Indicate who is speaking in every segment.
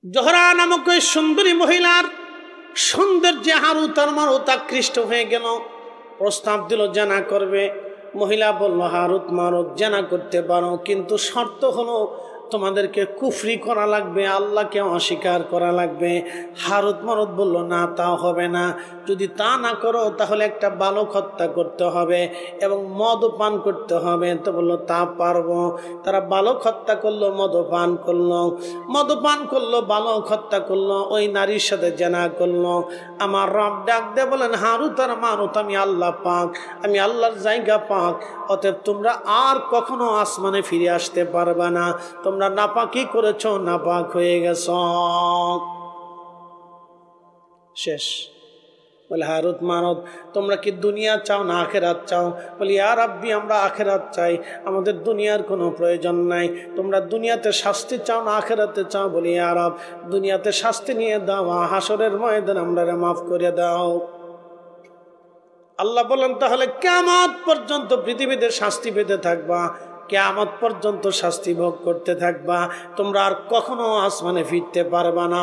Speaker 1: জোহরা নামক ওই সুন্দরী মহিলার সৌন্দর্যে হারুত আর মারুত আকৃষ্ট হয়ে গেল, প্রস্তাব দিল জানা করবে। মহিলা বলল, হারুত মারুত জানা করতে পারো, কিন্তু শর্ত হলো তোমাদেরকে কুফরি করা লাগবে, আল্লাহকে অস্বীকার করা লাগবে। হারুত মারুত বলল, না তাও হবে না, যদি তা না করো তাহলে একটা বালক হত্যা করতে হবে এবং মদ পান করতে হবে। তো বললো তা পারবো। তারা বালক হত্যা করলো, মদপান করলো, বালক হত্যা করলো, ওই নারীর সাথে জেনা করলো। আমার রব ডাক দে বলেন, হারুত আর মারুত, আমি আল্লাহ পাক, আমি আল্লাহর জায়গা পাক, অতএব তোমরা আর কখনো আসমানে ফিরে আসতে পারবে না, তোমরা নাপাকি করেছ, নাপাক হয়ে গেছ, শেষ। বলে, হারুত মারুত, তোমরা কি দুনিয়া চাও না আখেরাত চাও? বলি, ইয়া রাব্বি, আমরা আখেরাত চাই, আমাদের দুনিয়ার কোনো প্রয়োজন নাই। তোমরা দুনিয়াতে শাস্তি চাও না আখেরাতে চাও? বলি, ইয়া রব, দুনিয়াতে শাস্তি নিয়ে দাও, হাসরের ময়দানে আমরা মাফ করে দাও। আল্লাহ বলেন, তাহলে কিয়ামত পর্যন্ত পৃথিবীতে শাস্তি পেতে থাকবা, কিয়ামত পর্যন্ত শাস্তি ভোগ করতে থাকবা, তোমরা আর কখনো আসমানে ফিরতে পারবা না।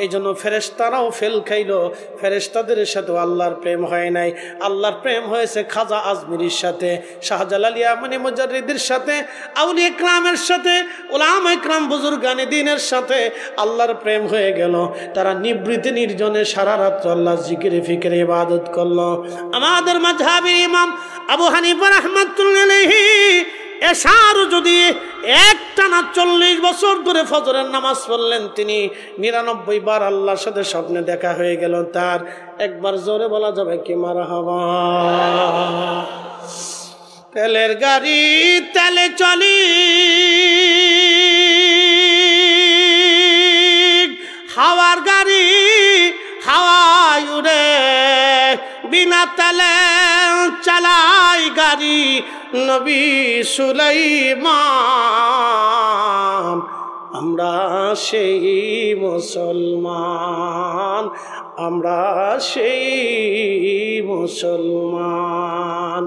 Speaker 1: এই জন্য ফেরেশতারাও ফেল খাইল, ফেরেশতাদের সাথে আল্লাহর প্রেম হয় নাই, আল্লাহর প্রেম হয়েছে খাজা আজমিরির সাথে, শাহজালাল ইয়ামানি মুজাররিদের সাথে, আউলিয়া ইকরামের সাথে, উলামা ইকরাম বুজুর্গানে দ্বীনের সাথে আল্লাহর প্রেম হয়ে গেল। তারা নিবৃত্তি নির্জনে সারা রাত আল্লাহর জিকিরে ফিকিরে ইবাদত করলো। আমাদের মাযহাবের ইমাম আবু হানিফা রাহমাতুল্লাহি আলাইহি এশারও যদি একটানা 40 বছর ধরে ফজরের নামাজ পড়লেন, তিনি 99 বার আল্লাহর সাথে স্বপ্নে দেখা হয়ে গেল তার। একবার জোরে বলা যাবে কি মারহাবা? তেলের গাড়ি তেলে চলি, হাওয়ার গাড়ি হাওয়ায় উড়ে, বিনা তেলে চালাই গাড়ি নবী সুলাইমান। আমরা সেই মুসলমান, আমরা সেই মুসলমান,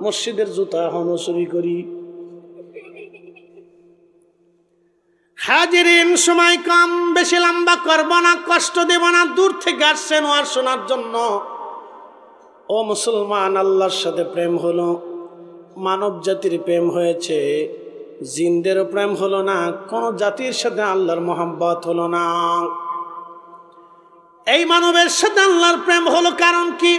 Speaker 1: মসজিদের জুতা এখনো চুরি করি। হাজিরিন, সময় কম, বেশি লম্বা করব না, কষ্ট দেব না, দূর থেকে আসছেন আর শোনার জন্য। ও মুসলমান, আল্লাহর সাথে প্রেম হলো, মানব জাতির প্রেম হয়েছে, জিনদেরও প্রেম হলো না, কোন জাতির সাথে আল্লাহর মোহাব্বত হলো না। এই মানবের সাথে আল্লাহর প্রেম হলো কারণ কি?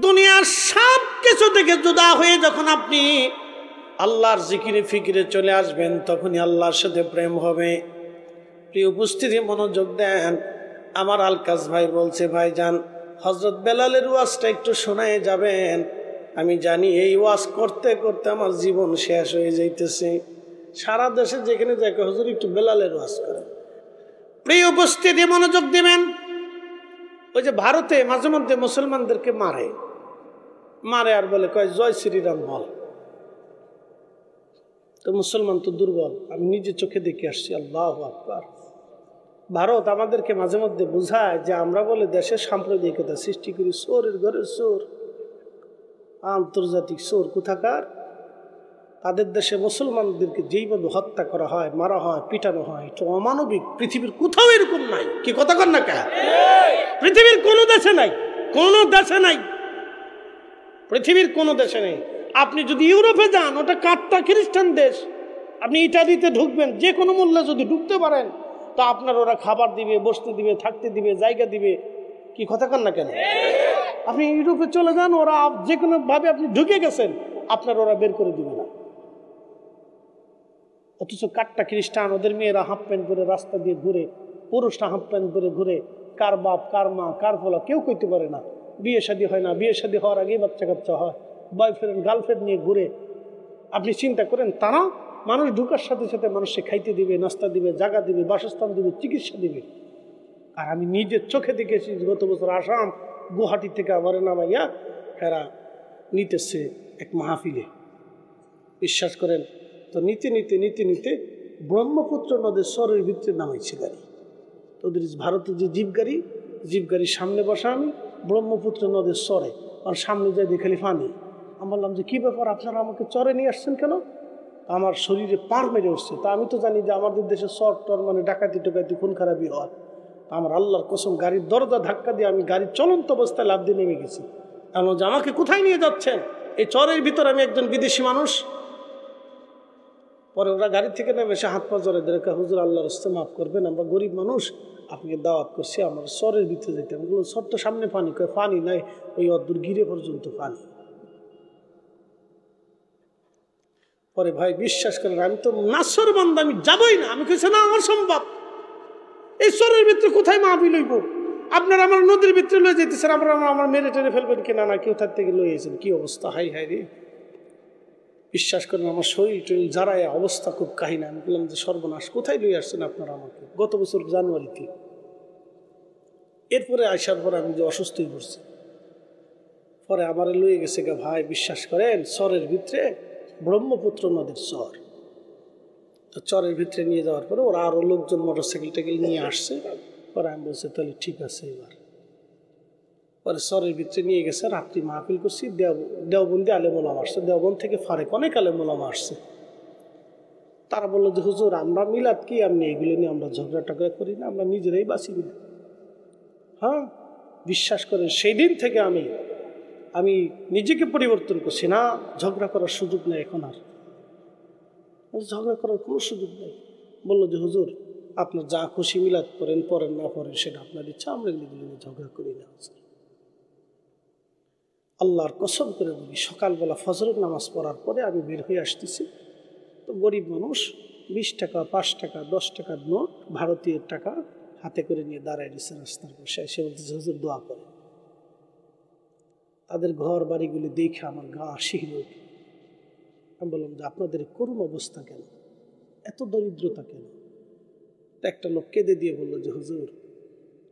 Speaker 1: দুনিয়ার সব কিছু থেকে জুদা হয়ে যখন আপনি আল্লাহর জিকিরে ফিকিরে চলে আসবেন, তখনই আল্লাহর সাথে প্রেম হবে। প্রিয় উপস্থিতি, মনোযোগ দেন। আমার আলকাস ভাই বলছে, ভাইজান হযরত বেলালের ওয়াজটা একটু শোনায় যাবেন। আমি জানি এই ওয়াজ করতে করতে আমার জীবন শেষ হয়ে যাইতেছে। সারা দেশে যেখানে যাকে হুজুর একটু বেলালের ওয়াজ করে। প্রিয় উপস্থিতি, মনোযোগ দিবেন। ওই যে ভারতে মাঝে মধ্যে মুসলমানদেরকে মারে আর বলে, কয় জয় শ্রীরাম বল। তো মুসলমান তো দুর্বল, আমি নিজে চোখে দেখে আসছি। আল্লাহু আকবার। ভারত আমাদেরকে মাঝে মধ্যে বোঝায় যে আমরা বলে দেশের সাম্প্রদায়িকতা সৃষ্টি করি, চোরের ঘরে চোর, আন্তর্জাতিক চোর কোথাকার। তাদের দেশে মুসলমানদেরকে যেইভাবে হত্যা করা হয়, মারা হয়, পিটানো হয়, এটা অমানবিক। পৃথিবীর কোথাও এরকম নাই। কি কথা কন না কে? পৃথিবীর কোনো দেশে নাই, কোনো দেশে নাই, পৃথিবীর কোনো দেশে নেই। আপনি যদি ইউরোপে যান, ওটা কাট্টা খ্রিস্টান দেশ, আপনি ইটালিতে ঢুকবেন, যে কোনো মূল্যে যদি ঢুকতে পারেন, তো আপনার ওরা খাবার দিবে, বসতে দিবে, থাকতে দিবে, জায়গা দিবে। কি কথা কন না কেন? আপনি ইউরোপে চলে যান, ওরা যে কোনো ভাবে আপনি ঢুকে গেছেন, আপনার ওরা বের করে দিবে না। অথচ কাট্টা খ্রিস্টান, ওদের মেয়েরা হাফ প্যান্ট পরে রাস্তা দিয়ে ঘুরে, পুরুষরা হাফ প্যান্ট পরে ঘুরে, কার বাপ কার মা কার ফলা কেউ কইতে পারে না। বিয়ে শাদী হয় না, বিয়ে শাদী হওয়ার আগেই বাচ্চা কাচ্চা হয়, বয়ফ্রেন্ড গার্লফ্রেন্ড নিয়ে ঘুরে। আপনি চিন্তা করেন, তারা মানুষ ঢুকার সাথে সাথে মানুষকে খাইতে দিবে, নাস্তা দিবে, জায়গা দিবে, বাসস্থান দিবে, চিকিৎসা দিবে। আর আমি নিজের চোখে দেখেছি, গত বছর আসাম গুয়াহাটি থেকে আমার নামাইয়া হেরা নিতেছে এক মাহফিলে। বিশ্বাস করেন তো, নিতে নিতে নিতে নিতে ব্রহ্মপুত্র নদের স্বরের ভিতরে নামাইছে গাড়ি। তোদের ভারতের যে জিপ গাড়ির সামনে বসা আমি, ব্রহ্মপুত্র নদের স্বরে, আর সামনে যাই দেখালি ফানি। আমি বললাম যে কী ব্যাপার, আপনারা আমাকে চরে নিয়ে আসছেন কেন? আমার শরীরে পাড় মেরে উঠছে। তা আমি তো জানি যে আমাদের দেশে চর টর মানে ডাকাতি টোকাতি খুন খারাপই হয়। আমার আল্লাহর কসম গাড়ির দরজা ধাক্কা দিয়ে আমি গাড়ির চলন্ত অবস্থায় লাফ দিয়ে নেমে গেছি। এমন যে আমাকে কোথায় নিয়ে যাচ্ছেন? এই চরের ভিতর আমি একজন বিদেশি মানুষ। পরে ওরা গাড়ি থেকে নেমে এসে হাত পা জড়ে দেখা, হুজুর আল্লাহর রাস্তায় মাফ করবেন, আমরা গরিব মানুষ, আপনাকে দাওয়াত করছি, আমার চরের ভিতরে যেতে। আমি বললাম চরটা সামনে পানি, কয় পানি নাই, ওই অদ্দূর গিরে পর্যন্ত পানি। পরে ভাই বিশ্বাস করেন আমি তো নাসর বান্দা, আমি যাবই না। আমি কইছি না, আমার সম্ভব, এই চরের ভিতরে কোথায় মাহফিল হইব? আপনারা আমার নদীর ভিতরে লয়ে যেতেছেন, আমার মেরে টেরে ফেলবেন কিনা, না কেউ তার থেকে লয়ে গেছেন। কি অবস্থা, হাই হাই রে! বিশ্বাস করেন আমার শরীর টরীর যারাই অবস্থা খুব কাহিনী। আমি বললাম যে সর্বনাশ, কোথায় লয়ে আসছেন আপনারা আমাকে? গত বছর জানুয়ারিতে। এরপরে আসার পরে আমি যে অসুস্থ হয়ে পড়ছি, পরে আমার লয়ে গেছে গা ভাই। বিশ্বাস করেন চরের ভিতরে ব্রহ্মপুত্র নদীর চর, তো চরের ভিতরে নিয়ে যাওয়ার পরে ওরা আরো লোকজন মোটরসাইকেল টেকেল নিয়ে আসছে। পরে আমি বলছি তাহলে ঠিক আছে এবার। পরে চরের ভিতরে নিয়ে গেছে, রাত্রি মাহফিল করছি। দেওবন্দি আলেমুলামা আসছে, দেওবন্দ থেকে ফারেক অনেক আলেমুলামা আসছে। তারা বললো যে হুজুর আমরা মিলাদ কি আপনি এগুলো নিয়ে আমরা ঝগড়া টগড়া করি না, আমরা নিজেরাই বাঁচি না। হ্যাঁ, বিশ্বাস করেন সেই দিন থেকে আমি নিজেকে পরিবর্তন করছি। না, ঝগড়া করার সুযোগ নেই এখন, আর ঝগড়া করার কোনো সুযোগ নেই। বললো যে হুজুর আপনার যা খুশি মিলাদ করেন, পড়েন না পড়েন সেটা আপনার ইচ্ছা, আমরা এগুলো নিয়ে ঝগড়া করি না। আল্লাহর কসম করে বলি, সকালবেলা ফজরের নামাজ পড়ার পরে আমি বের হয়ে আসতেছি, তো গরিব মানুষ 20 টাকা 5 টাকা 10 টাকার নোট ভারতীয় টাকা হাতে করে নিয়ে দাঁড়ায় দিচ্ছে রাস্তার পাশে। সে বলতেছে হুজুর দোয়া করে। তাদের ঘর বাড়িগুলি দেখে আমার গা শিহরে ওঠে। আমি বললাম যে আপনাদের করুণ অবস্থা কেন, এত দরিদ্রতা কেন? একটা লোক কেঁদে দিয়ে বললো যে হুজুর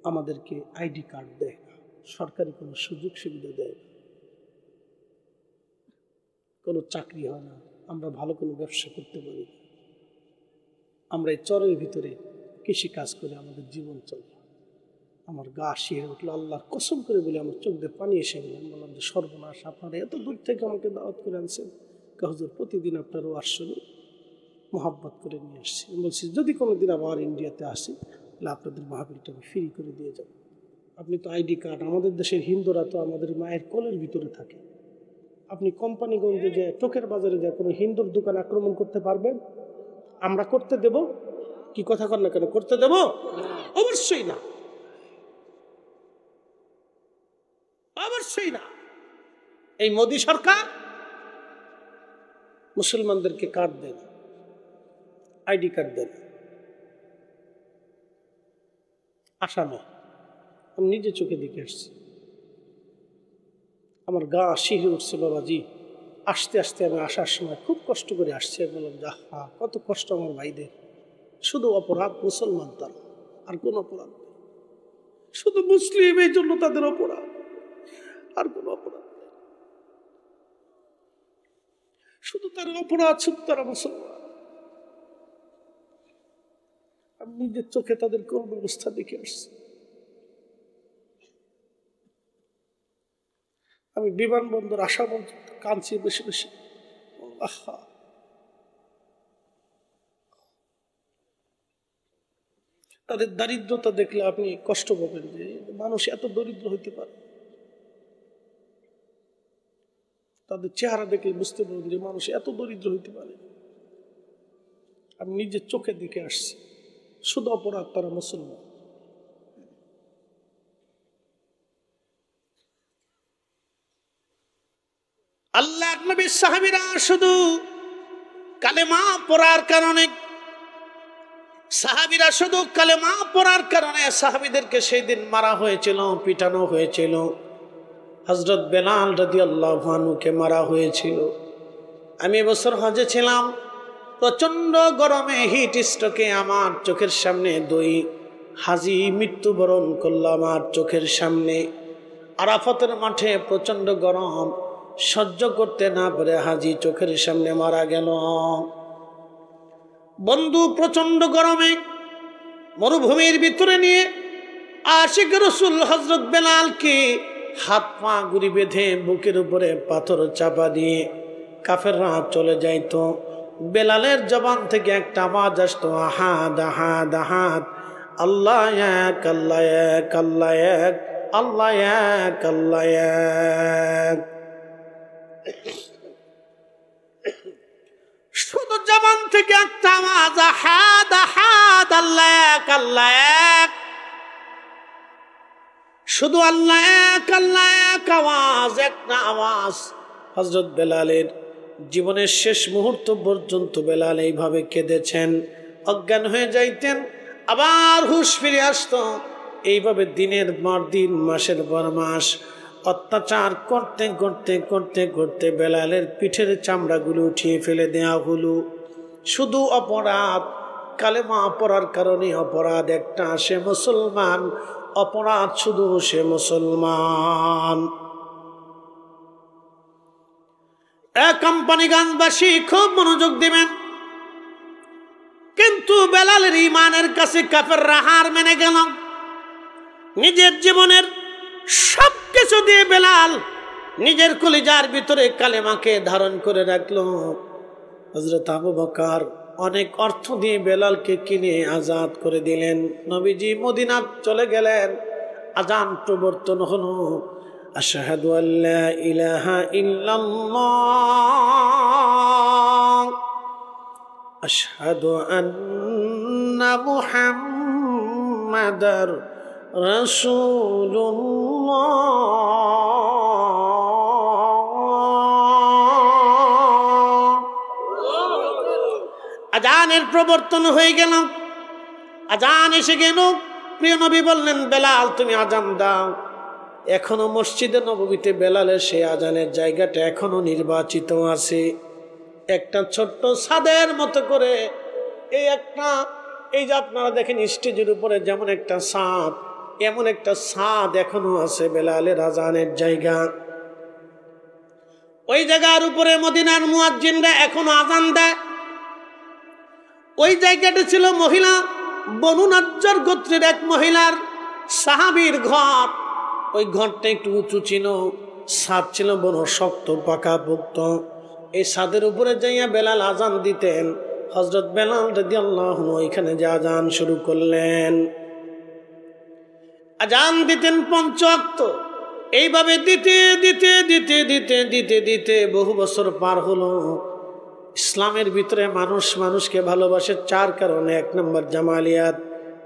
Speaker 1: আমাদেরকে আইডি কার্ড দেয় না, সরকারি কোনো সুযোগ সুবিধা দেয় না, কোনো চাকরি হয় না, আমরা ভালো কোনো ব্যবসা করতে পারি না, আমরা এই চরের ভিতরে কৃষি কাজ করে আমাদের জীবন চলে। আমার গা শিহরে উঠলো, আল্লাহর কসম করে বলে আমার চোখ দিয়ে পানি এসে গেল। আমি বললাম যে সর্বনাশ, আপনারা এত দূর থেকে আমাকে দাওয়াত করে আনছেন, হুজুর প্রতিদিন আপনার ওয়াজ শুনি, মোহাব্বত করে নিয়ে আসছি। আমি বলছি যদি কোনোদিন আবার ইন্ডিয়াতে আসি তাহলে আপনাদের মাহফিলটা আমি ফ্রি করে দিয়ে যাব। আপনি তো আইডি কার্ড, আমাদের দেশের হিন্দুরা তো আমাদের মায়ের কোলের ভিতরে থাকে। আপনি কোম্পানিগঞ্জে যে টোকের বাজারে যে কোনো হিন্দুর দোকান আক্রমণ করতে পারবেন? আমরা করতে দেব? কি কথা কর না কেন, করতে দেব? অবশ্যই না, অবশ্যই না। এই মোদী সরকার মুসলমানদেরকে কার্ড দেন, আইডি কার্ড দেন। আসামে আমি নিজে চোখে দেখে আসছি, আমার গা শিহরে উঠছে বাবাজি। আসতে আসতে আমি আসার সময় খুব কষ্ট করে আসছি। আমি বললাম যে হা, কত কষ্ট আমার ভাইদের। শুধু অপরাধ মুসলমান, তারা আর কোন অপরাধ নেই, শুধু মুসলিম, এই জন্য তাদের অপরাধ, আর কোন অপরাধ নেই। শুধু তার অপরাধ, শুধু তারা মুসলমান। আমি নিজের চোখে তাদের করুণ অবস্থা দেখে আসছি। আমি বিমানবন্দর আসা পর্যন্ত কাঁদছি বেশি বেশি। আহা, তাদের দারিদ্রতা দেখলে আপনি কষ্ট পাবেন যে মানুষ এত দরিদ্র হইতে পারে। তাদের চেহারা দেখলে বুঝতে পারবেন যে মানুষ এত দরিদ্র হইতে পারে। আমি নিজের চোখে দেখে আসছি। শুধু অপরাধ, তারা মুসলমান। আল্লাহর নবীর সাহাবীরা শুধু কালেমা পড়ার কারণে, সাহাবীদেরকে সেই দিন মারা হয়েছিল, পিটানো হয়েছিল। হযরত বেলাল রাদিয়াল্লাহু আনহুকে মারা হয়েছিল। আমি এবছর হজে ছিলাম, প্রচন্ড গরমে হিট স্ট্রোকে আমার চোখের সামনে 2 হাজী মৃত্যুবরণ করলো। আমার চোখের সামনে আরাফাতের মাঠে প্রচন্ড গরম, সহ্য করতে না পারে হাজী চোখের সামনে মারা গেল। বন্ধু প্রচন্ড গরমে মরুভূমির ভিতরে নিয়ে আশিক রাসূল হযরত বেলালকে হাত পা গুড়ি বেঁধে বুকের উপরে পাথর চাপা দিয়ে কাফেররা চলে যাইতো। বেলালের জবান থেকে একটা আওয়াজ আসতো, আহাদ আহাদ আহাদ, আল্লাহ এক, আল্লাহ এক, আল্লাহ এক, আল্লাহ এক, আল্লাহ এক। শুধু জবান থেকে একটা আওয়াজ, আহাদ আহাদ, আল্লাহ এক, আল্লাহ এক। শুধু আল্লাহ এক, আল্লাহ এক আওয়াজ, একটা আওয়াজ। হযরত বেলালের জীবনের শেষ মুহূর্ত পর্যন্ত বেলাল এইভাবে কেঁদেছেন, অজ্ঞান হয়ে যাইতেন, আবার হুঁশ ফিরে আসতো। এইভাবে দিনের পর দিন, মাসের পর মাস অত্যাচার করতে করতে করতে করতে বেলালের পিঠের চামড়াগুলো উঠিয়ে ফেলে দেওয়া হলো। শুধু অপরাধ, কালেমা পড়ার কারণে অপরাধ একটা, সে মুসলমান। অপরাধ শুধু সে মুসলমান। কোম্পানিগঞ্জবাসী খুব মনোযোগ দিবেন। কিন্তু বেলালের ইমানের কাছে কাফেররা হার মেনে গেল। নিজের জীবনের সবকিছু দিয়ে বেলাল নিজের কলিজার ভিতরে কালেমাকে ধারণ করে রাখলো। হযরত আবু বকর অনেক অর্থ দিয়ে বেলালকে কিনে আজাদ করে দিলেন। নবীজি মদিনা চলে গেলেন, আযান প্রবর্তন হলো, আশহাদু আল্লা ইলাহা ইল্লাল্লাহ, আশহাদু আন্না মুহাম্মাদার রাসূলুল্লাহ। আযানের প্রবর্তন হয়ে গেল, আযান এসে গেল। প্রিয় নবী বললেন, বেলাল তুমি আযান দাও। এখনো মসজিদে নববীতে বেলালের সেই আযানের জায়গাটা এখনো নির্বাচিত আছে। একটা ছোট্ট ছাদের মতো করে, এই যে আপনারা দেখেন স্টেজের উপরে যেমন একটা ছাদ, এমন একটা ছাদ এখনো আছে বেলালের আযানের জায়গা। ওই জায়গার উপরে মদিনার মুয়াজ্জিনরা এখনো আযান দেয়। ওই জায়গাটা ছিল মহিলা বনু নাজ্জার গোত্রের এক মহিলার সাহাবীর ঘর। ওই ঘরটা একটু উঁচু ছিল, ছাদ ছিল বড় শক্ত পাকাপোক্ত। এই ছাদের উপরে যাইয়া বেলাল আযান দিতেন। হযরত বেলাল রাদিয়াল্লাহু আনহু ওইখানে যে আযান শুরু করলেন, আযান দিতেন 5 ওয়াক্ত। এইভাবে দিতে দিতে দিতে দিতে দিতে দিতে বহু বছর পার হলো। ইসলামের ভিতরে মানুষ মানুষকে ভালোবাসে 4 কারণে। 1 নম্বর জামালিয়াত,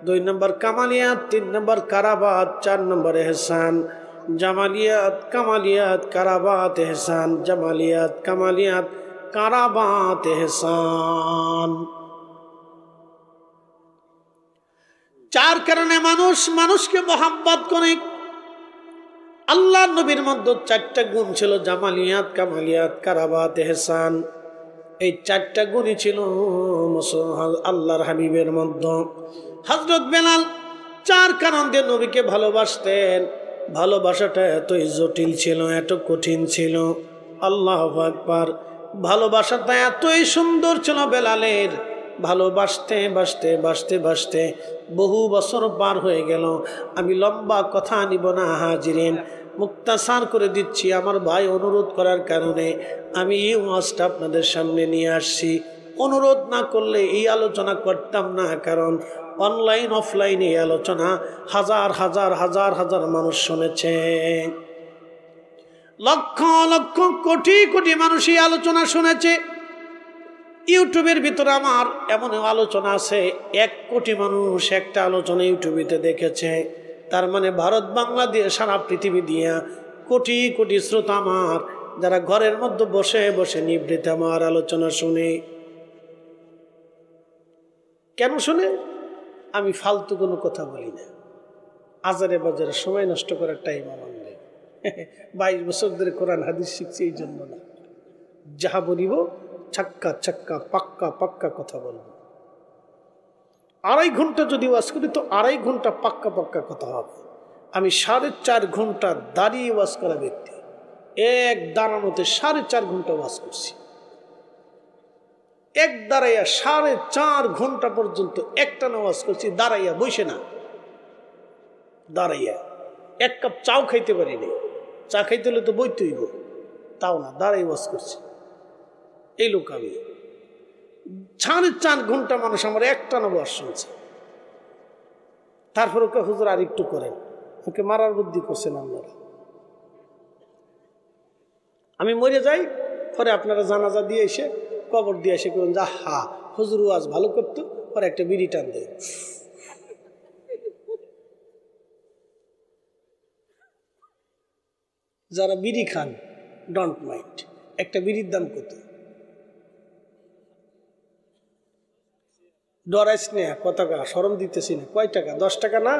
Speaker 1: 2 নম্বর কামালিয়াত, 3 নম্বর কারাবাত, 4 নম্বর ইহসান। জামালিয়াত, কামালিয়াত, কারাবাত, ইহসান। জামালিয়াত, কামালিয়াত, কারাবাত, ইহসান। 4 কারণে মানুষ মানুষকে মহব্বত করে। আল্লাহ নবীর মধ্যে 4টা গুণ ছিল, জামালিয়াত, কামালিয়াত, কারাবাত, ইহসান। এই 4টা গুণই ছিল আল্লাহর হাবিবের মধ্যে। হযরত বেলাল 4 কারণ দিয়ে নবীকে ভালোবাসতেন। ভালোবাসাটা এতই জটিল ছিল, এত কঠিন ছিল। আল্লাহু আকবার। ভালোবাসাটা এতই সুন্দর ছিল বেলালের। ভালোবাসতে বাসতে বাসতে বাসতে বহু বছর পার হয়ে গেল। আমি লম্বা কথা নিব না হাজিরিন, মুক্তাসার করে দিচ্ছি। আমার ভাই অনুরোধ করার কারণে আমি এই ওয়াজটা আপনাদের সামনে নিয়ে আসছি। অনুরোধ না করলে এই আলোচনা করতাম না, কারণ অনলাইন অফলাইনে এই আলোচনা হাজার হাজার হাজার হাজার মানুষ শুনেছে। লক্ষ লক্ষ কোটি কোটি মানুষ এই আলোচনা শুনেছে। ইউটিউবের ভিতরে আমার এমন আলোচনা আছে 1 কোটি মানুষ একটা আলোচনা ইউটিউবেতে দেখেছে। তার মানে ভারত বাংলাদেশ সারা পৃথিবী দিয়া কোটি কোটি শ্রোতা আমার, যারা ঘরের মধ্যে বসে বসে নিভৃত আমার আলোচনা শুনে। কেন শুনে? আমি ফালতু কোনো কথা বলি না, আজারে বাজারে সময় নষ্ট করার টাইম আমার নেই। 22 বছর ধরে কোরআন হাদিস শিখছি, এই জন্য না। যাহা বলিব ছাক্কা ছাক্কা পাক্কা পাক্কা কথা বলবো। 2.5 ঘন্টা যদি ওয়াজ করি তো 2.5 ঘন্টা পাক্কা পাক্কা কথা হবে। আমি 4.5 ঘন্টা দাঁড়িয়ে ওয়াজ করা ব্যক্তি। এক দাঁড়ানোতে 4.5 ঘন্টা ওয়াজ করছি। এক দাঁড়াইয়া 4.5 ঘন্টা পর্যন্ত একটা ওয়াজ করছি, দাঁড়াইয়া, বসে না, দাঁড়াইয়া। 1 কাপ চাও খাইতে পারিনি। চা খাইতে হলে তো বইতে হইব, তাও না, দাঁড়াই ওয়াজ করছি। এই লোক আমি। 4.5 ঘন্টা মানুষ আমার একটানা বয়স শুনছে। তারপর ওকে হুজুর আর একটু করেন, ওকে মারার বুদ্ধি করছেন আপনারা। আমি মরে যাই, পরে আপনারা জানাজা দিয়ে এসে কবর দিয়ে এসে করুন যা হা হুজুর ওয়াজ ভালো করতো, পরে একটা বিড়ি টান দেয়। যারা বিড়ি খান ডোন্ট মাইন্ড, একটা বিড়ির দাম কত? ডরাইস না, কত টাকা? শরম দিতেছি না, কয় টাকা? 10 টাকা না?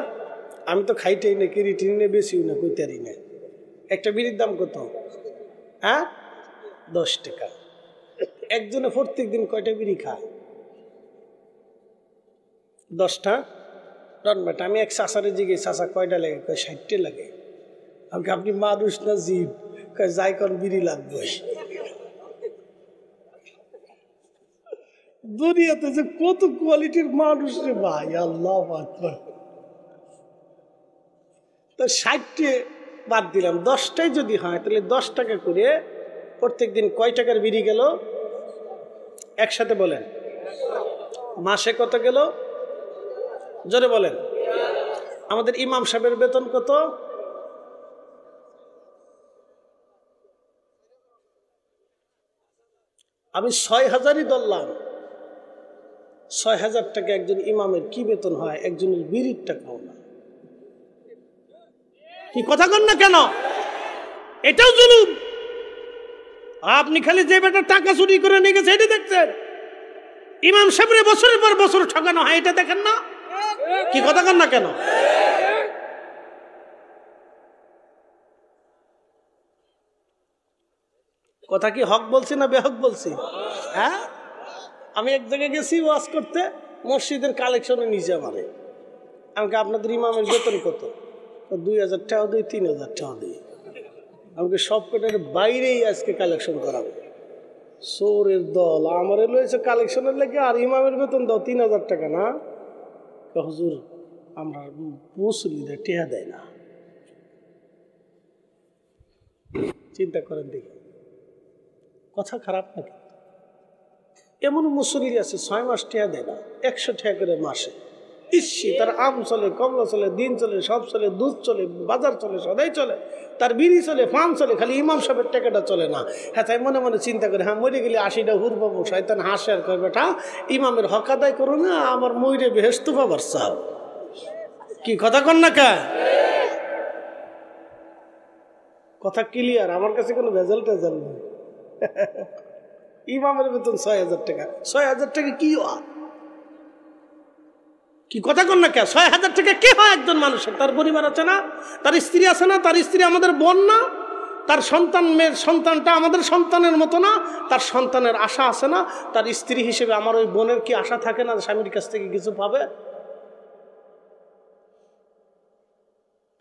Speaker 1: আমি তো খাইতেই না, কিরি টিনি না, বেশিও না, কইতারি না। একটা বিড়ির দাম কত? হ্যাঁ, 10 টাকা। একজনে প্রত্যেক দিন কয়টা বিড়ি খায়? 10টা। Don't matter. আমি এক চাষারে জিগে, চাষা কয়টা লাগে? কয় 60টা লাগে। আমাকে আপনি মানুষ না জীব? কয় যাই কোন বিড়ি লাগবে। দুনিয়াতে যে কত কোয়ালিটির মানুষ রে ভাই, আল্লাহু আকবার। তো 60টে বাদ দিলাম, 10টাই যদি হয় তাহলে 10 টাকা করে প্রত্যেক দিন কয় টাকার বিড়ি গেল? একসাথে বলেন, মাসে কত গেল? জোরে বলেন। আমাদের ইমাম সাহেবের বেতন কত? আমি 6000ই ধরলাম। 6000 টাকা একজন ইমামের কি বেতন হয়? একজনের বিড়ির টাকাও না। কি কথা কন না কেন? এটাও জুলুম। আপনি খালি যে বেটা টাকা চুরি করে নিয়ে গেছে এটা দেখছেন, ইমাম সাহেবের বছরের পর বছর ঠকানো হয় এটা দেখেন না? কি কথা কন না কেন? কথা কি হক বলছি না বেহক বলছি? হ্যাঁ, আমি এক জায়গায় গেছি ওয়াজ করতে, মসজিদের কালেকশনে নিজে আমারে। আমাকে আপনাদের ইমামের বেতন কত? 2000 টাকা দিই, 3000 টাকা দিই। আমাকে সব কটার বাইরেই আজকে কালেকশন করাবো। চোরের দল আমারে লয়েছে কালেকশনের লেগে, আর ইমামের বেতন দাও 3000 টাকা না? হুজুর আমরা মুসল্লিদের টেহা দেয় না। চিন্তা করেন দেখি, কথা খারাপ নাকি? এমন মুসল্লি আছে 6 মাস টেহা দেয় না, 100 টাকা করে মাসে। ইসি তার আম চলে, কমলা চলে, দিন চলে, সব চলে, দুধ চলে, বাজার চলে, সদাই চলে, তার বিড়ি চলে, ফান চলে, খালি ইমাম সাহেবের টাকাটা চলে না। হ্যাঁ, তাই মনে মনে চিন্তা করে, হ্যাঁ মরে গেলে 80টা হুর পাবো। শয়তান হাসে আর কয় বেটা ইমামের হক আদায় করো না, আমার মইরে বেহেশত পাবার চাও। কি কথা কন না কা? কথা ক্লিয়ার, আমার কাছে কোনো ভেজাল টেজাল নেই। ইমামের বেতন 6000 টাকা। 6000 টাকা কি হয়? কি কথা কন না কে? 6000 টাকা কে হয় একজন মানুষের? তার পরিবার আছে না, তার স্ত্রী আছে না, তার স্ত্রী আমাদের বোন না, তার সন্তান, মেয়ের সন্তানটা আমাদের সন্তানের মতো না, তার সন্তানের আশা আছে না, তার স্ত্রী হিসেবে আমার ওই বোনের কি আশা থাকে না স্বামীর কাছ থেকে কিছু পাবে?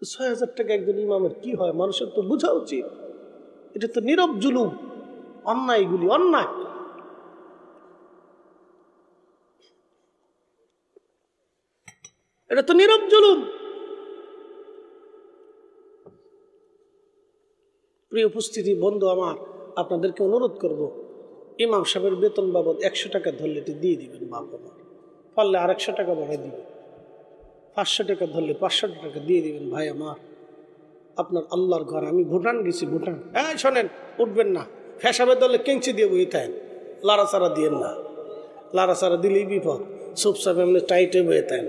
Speaker 1: 6000 টাকা একজন ইমামের কি হয়? মানুষের তো বোঝা উচিত, এটা তো নীরব জুলুম, অন্যায়, এগুলি অন্যায়। এটা তো নীরব জুলুম। প্রিয় উপস্থিতি, বন্ধু আমার, আপনাদেরকে অনুরোধ করব, ইমাম সাহেবের বেতন বাবদ 100 টাকা ধরলে দিয়ে দিবেন বাপ আমার, পারলে আর 100 টাকা বাড়াই দিবেন। 500 টাকা ধরলে 500 টাকা দিয়ে দিবেন ভাই আমার। আপনার আল্লাহর ঘর। আমি ভুটান গেছি, ভুটান। হ্যাঁ শোনেন, উঠবেন না, ফেসাবের দলে কেঞ্চি দিয়ে বই থাকেন, লাড়াচাড়া দিয়েন না, লাড়াচাড়া দিলেই বিপদ। চুপচাপ এমনি টাইটে বয়ে থাকেন।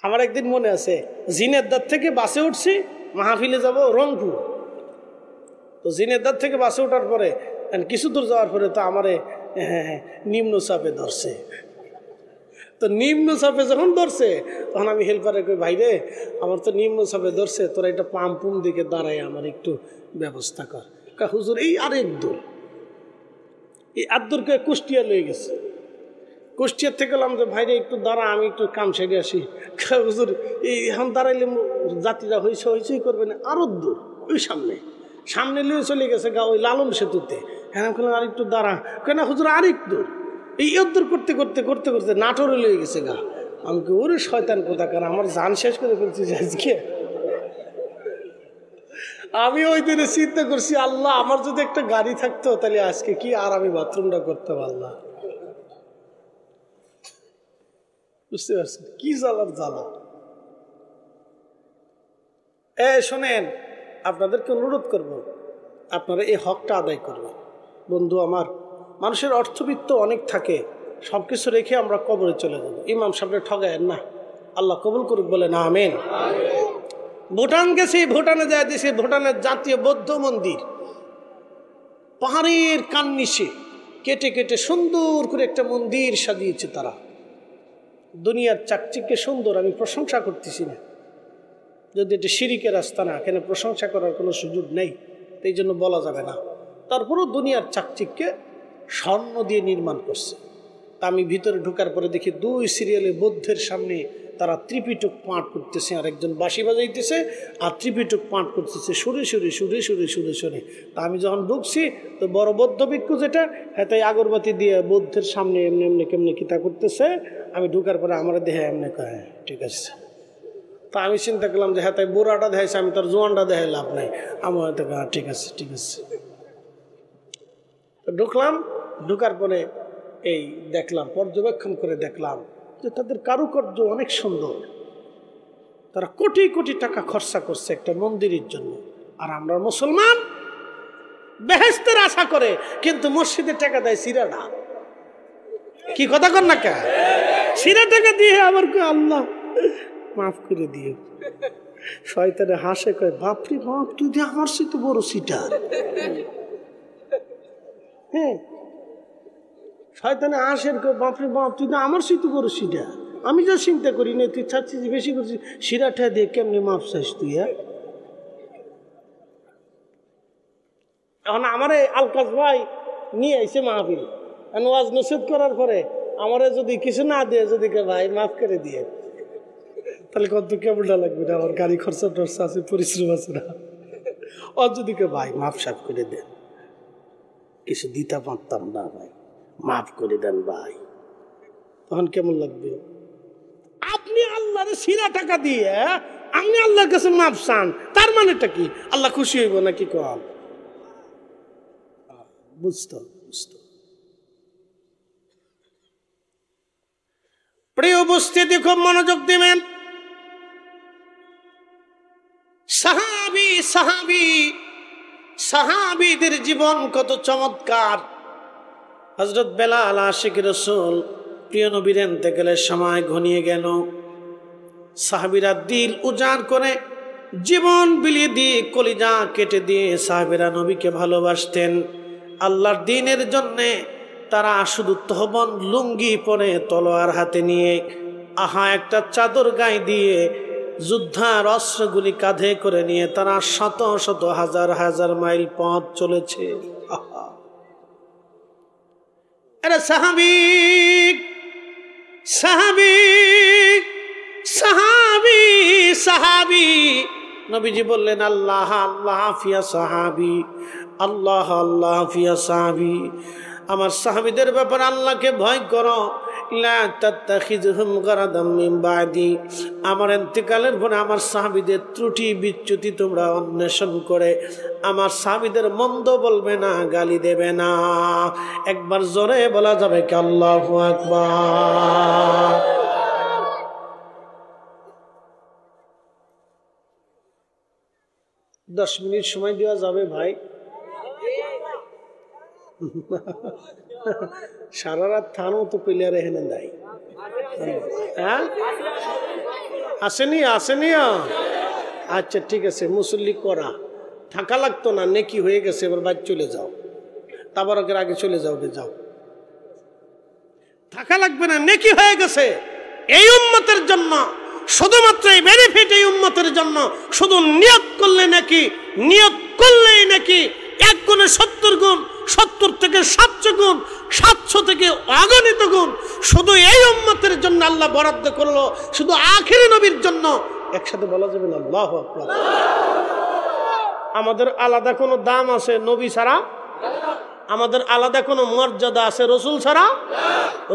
Speaker 1: আমার একদিন মনে আছে, জিনেরদার থেকে বাসে উঠছি, মাহফিলে যাব রংপুর। তো জিনেরদার থেকে বাসে ওঠার পরে কিছু দূর যাওয়ার পরে তো আমারে নিম্ন চাপে ধরছে। তো নিম্ন চাপে যখন ধরছে তখন আমি হেল্পারে কই, ভাই রে আমার তো নিম্ন চাপে ধরছে, তোরা একটা পাম্পুম দিকে দাঁড়ায় আমার একটু ব্যবস্থা কর। হুজুর এই আরেক দূর, এই আদুরকে কুষ্টিয়া লয়ে গেছে। কুষ্টিয়ার থেকে বললাম যে ভাইরে একটু দাঁড়া, আমি একটু কাম সেরে আসি। হুজুর এই এখন দাঁড়াইলে যাত্রীরা হইচই করবে না, আরো দূর ওই সামনে সামনে লিয়ে চলে গেছে গা ওই লালন সেতুতে। হ্যাঁ আর একটু দাঁড়া, কেন হুজুর আরেক দূর। এই দূর করতে করতে করতে করতে নাটোরে লয়ে গেছে গা। আমাকে ওরে শয়তান কোথাকার, আমার জান শেষ করে ফেলছি আজকে। আমি ওই দিনে চিন্তা করছি, আল্লাহ আমার যদি একটা গাড়ি থাকতো তাহলে আজকে কি আর আমি বাথরুমটা করতাম। আল্লাহ বুঝতে পারছেন কি জ্বালার জ্বালা। শোনেন, আপনাদেরকে অনুরোধ করব, আপনারা এই হকটা আদায় করবেন। বন্ধু আমার, মানুষের অর্থবিত্ত অনেক থাকে, সব কিছু রেখে আমরা কবরে চলে যাব। ইমাম সাহেবরে ঠগায়েন না, আল্লাহ কবুল করুক বলে না আমিন। ভুটান গেছি, ভুটানে যায় দিয়েছে ভুটানের জাতীয় বৌদ্ধ মন্দির, পাহাড়ের কান্নিশে কেটে কেটে সুন্দর করে একটা মন্দির সাজিয়েছে তারা। দুনিয়ার চাকচিক্যে সুন্দর, আমি প্রশংসা করতেছি না, যদি এটা শিরিকের রাস্তা না, এখানে প্রশংসা করার কোনো সুযোগ নেই, এই জন্য বলা যাবে না। তারপরও দুনিয়ার চাকচিক্যে স্বর্ণ দিয়ে নির্মাণ করছে। তা আমি ভিতরে ঢোকার পরে দেখি 2 সিরিয়ালে বৌদ্ধের সামনে তারা ত্রিপিটক পাঠ করতেছে, আর একজন বাঁশি বাজাইতেছে আর ত্রিপিটক পাঠ করতেছে সুরে সুরে সুরে সুরে সুরে সুরে। তা আমি যখন ঢুকছি তো বড় বৌদ্ধ ভিক্ষু যেটা, হ্যাঁ তাই আগরবাতি দিয়ে বৌদ্ধের সামনে এমনি এমনি কেমনি কিতা করতেছে। আমি ঢুকার পরে আমার দেহে এমনি কয় ঠিক আছে। তা আমি চিন্তা করলাম যে হ্যাঁ তাই বুড়াটা দেখাইছে, আমি তার জোয়ানটা দেখাই লাভ নাই। আমার ঠিক আছে ঠিক আছে। ঢুকলাম, ঢুকার পরে এই দেখলাম, পর্যবেক্ষণ করে দেখলাম যে তাদের কারুকার্য অনেক সুন্দর। তারা কোটি কোটি টাকা খরচা করছে একটা মন্দিরের জন্য। আর আমরা মুসলমান বেহেশতের আশা করে, কিন্তু মসজিদে টাকা দেয় সিরাটা। কি কথা কর না কে, সিরা টাকা দিয়ে আবার আল্লাহ মাফ করে দিয়ে। শয়তানে হাসে, কয় বাপরে বাপ, তুই দিয়ে আমার সাথে বড় সিটার। হ্যাঁ, শয়তানে হাসের, কয় বাপরে বাপ, তুই তো আমার সাথে বড় সিটার। আমি যা চিন্তা করি না, তুই চাচ্ছিস বেশি করছিস, সিরাটা দিয়ে কেমনি মাপ চাইস তুই? হ্যাঁ, এখন আমার আলকাস ভাই নিয়ে আইসে মাহফিল, ওয়াজ নসিহত করার পরে আমারে যদি কিছু না দিয়ে, যদি ভাই মাফ করে দিয়ে, তাহলে কত কেমনটা লাগবে না? আমার গাড়ি খরচা টরচা আছে, পরিশ্রম আছে না? আর যদি ভাই মাফ সাফ করে দেন, কিছু দিতে পারতাম না ভাই, মাফ করে দেন ভাই, তখন কেমন লাগবে? আপনি আল্লাহরে সিরা টাকা দিয়ে আপনি আল্লাহর কাছে মাফ চান, তার মানেটা কি? আল্লাহ খুশি হইব নাকি? কম বুঝতো বুঝতো। প্রিয় উপস্থিতি, খুব মনোযোগ দিবেন। সাহাবীদের জীবন কত চমৎকার। হযরত বেলাল আশিক রাসূল, প্রিয় নবীর ইন্তেকালের সময় ঘনিয়ে গেল। সাহাবীরা দিল উজাড় করে জীবন বিলিয়ে দিয়ে, কলিজা কেটে দিয়ে সাহাবীরা নবীকে ভালোবাসতেন। আল্লাহর দ্বীনের জন্যে তারা শুধু তহবন লুঙ্গি পরে, তলোয়ার হাতে নিয়ে, একটা চাদর গায়ে দিয়ে, যুদ্ধার অস্ত্রগুলি কাঁধে করে নিয়ে তারা শত শত হাজার হাজার মাইল পথ চলেছে। আরে সাহাবী সাহাবী সাহাবী সাহাবী, নবীজি বললেন আল্লাহ আল্লাহ ফিয়া সাহাবী, আল্লাহ আল্লাহ ফিয়া সাহাবী। আমার সাহাবীদের ব্যাপারে আল্লাহকে ভয় করো। লা তাত্তাখিযুহুম গারাদাম মিন বাদি, আমার ইন্তেকালের পরে আমার সাহাবীদের ত্রুটি বিচ্যুতি তোমরা অন্বেষণ করে আমার সাহাবীদের মন্দ বলবে না, গালি দেবে না। একবার জোরে বলা যাবে কি আল্লাহু আকবার? দশ মিনিট সময় দেওয়া যাবে ভাই? সারা রাত থানো তো প্লেয়ার এখানে নাই। হ্যাঁ, আসেনি আসেনি? আচ্ছা ঠিক আছে, মুসল্লি করা থাকা লাগতো না, নেকি হয়ে গেছে, এবার বাড়ি চলে যাও, তাবারকের আগে চলে যাও, যাও, থাকা লাগবে না, নেকি হয়ে গেছে। এই উম্মতের জন্য শুধুমাত্র এই বেনিফিট, এই উম্মতের জন্য শুধু নিয়ত করলে নাকি, নিয়ত করলেই নাকি 1 গুণে 70 গুণ, 70 থেকে 700 গুণ, 700 থেকে অগণিত গুণ শুধু এই উম্মতের জন্য আল্লাহ বরাদ্দ করলো, শুধু আখিরি নবীর জন্য। একসাথে বলা যাবে না আল্লাহু আকবার? আমাদের আলাদা কোনো দাম আছে নবী ছাড়া? আমাদের আলাদা কোনো মর্যাদা আছে রসুল ছাড়া?